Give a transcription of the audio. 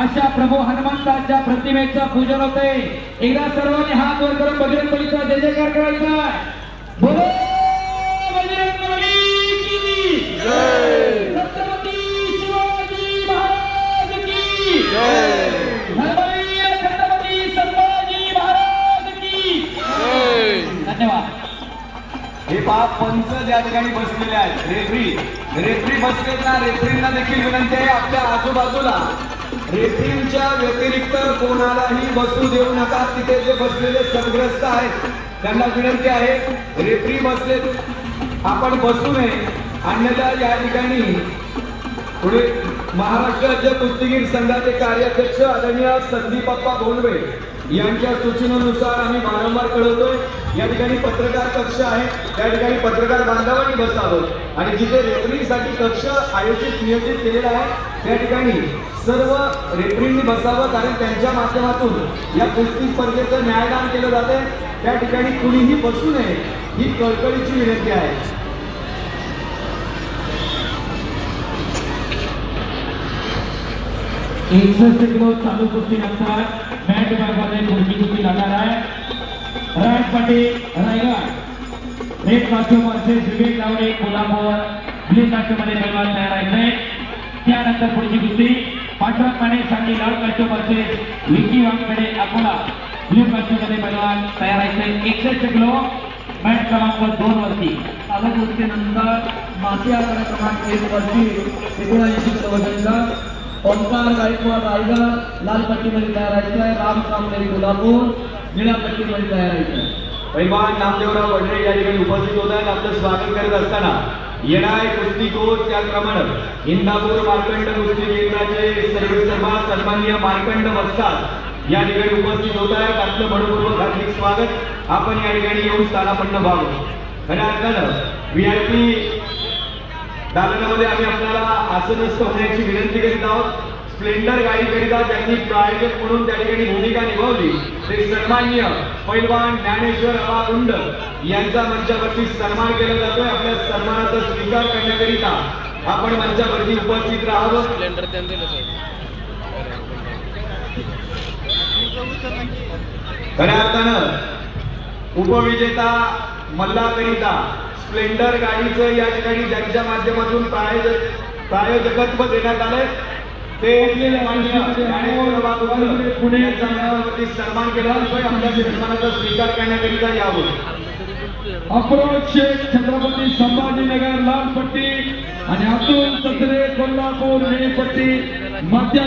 अशा प्रभू हनुमंताच्या प्रतिमेचं पूजन होते। एकदा सर्वांनी हात वर करून बजरंग बलीचा जय जयकार करायचा। बोलो बजरंग बली की जय, छत्रपती शिवाजी महाराज की जय, धर्मवीर छत्रपती संभाजी महाराज की जय। धन्यवाद। हे पाच पंच ज्या ठिकाणी बसलेले आहेत, रेफरी बसलेत ना, रेफरींना देखील विनंती आहे आपल्या आजूबाजूला रेफरींच्या व्यतिरिक्त कोणालाही बसू देऊ नका। तिथे जे बसलेले संग्रस्त आहेत त्यांना विनंती आहे, रेफरी बसलेत आपण बसू नये, अन्यथा या ठिकाणी पुढे महाराष्ट्र राज्य कुस्तीगीर संघाचे कार्याध्यक्ष आदरणीय संदीप अप्पा भोंडवे यांच्या सूचनेनुसार आम्ही वारंवार कळवतोय, या ठिकाणी पत्रकार कक्ष आहे, त्या ठिकाणी पत्रकार बांधवांनी बसावं आणि जिथे रेफरीसाठी कक्ष आयोजित नियोजित केलेला आहे त्या ठिकाणी सर्व रेफरींनी बसावं, कारण त्यांच्या माध्यमातून या कुस्ती स्पर्धेचं न्यायदान केलं जाते। त्या ठिकाणी कुणीही बसू नये ही कळकळीची विनंती आहे। 61 किलो चालू कुस्ती नंतर मॅट विभागामध्ये पुढची कुस्ती लागणार आहे। Raj Patil Raigad red costume versus Vivek Lawade Kolhapur blue costume मध्ये पैलवान तयार आहेत। त्यानंतर पुढची कुस्ती पांडुरंग माने सांगली लाल costume versus Vicky Vangkade Akola blue costume मध्ये पैलवान तयार आहेत। 61 किलो मॅट क्रमांक 2 वरती चालू कुस्ती नंतर माती आकडा क्रमांक 1 वरती 79 किलो वजनला ओंकार गायकवाड रायगड लाल पट्टीमध्ये तयार आहे। राम कांबळे कोल्हापूर निळ्या पट्टीमध्ये तयार आहे। पैलवान नामदेवराव वडरे या ठिकाणी उपस्थित होत आहेत। आपलं स्वागत करत असताना येणारे कुस्ती कोच त्याप्रमाणे इंदापूर मार्कंड कुस्ती केंद्राचे सर्वेसर्वा सन्माननीय मार्कंड वस्ताद या ठिकाणी उपस्थित होत आहेत। आपलं मनपूर्वक हार्दिक स्वागत। आपण या ठिकाणी येऊन स्थानापन्न व्हावं। खऱ्या अर्थानं VIP दालनामध्ये आम्ही आपल्याला आसनस्थ होण्याची विनंती करीत आहोत। स्प्लेंडर गाडीकरिता ज्यांनी प्रायोजक म्हणून त्या ठिकाणी भूमिका निभावली ते सन्माननीय पैलवान ज्ञानेश्वर अबा उंड यांचा मंचावरती सन्मान केला जातोय। आपल्या सन्मानाचा स्वीकार करण्याकरिता आपण मंचावरती उपस्थित राहावं। खऱ्या अर्थानं उपविजेता मल्लाकरिता स्प्लेंडर गाडीचं या ठिकाणी ज्यांच्या माध्यमातून प्रायोजकत्व देण्यात आलंय ते पुणे संघावरती सन्मान केला जातोय। आपल्या सन्मानाचा स्वीकार करण्याकरिता यावं। अप्रोच शेख छत्रपती संभाजीनगर लाल पट्टी आणि अतुल सत्रे कोल्हापूर निळी पट्टी मध्य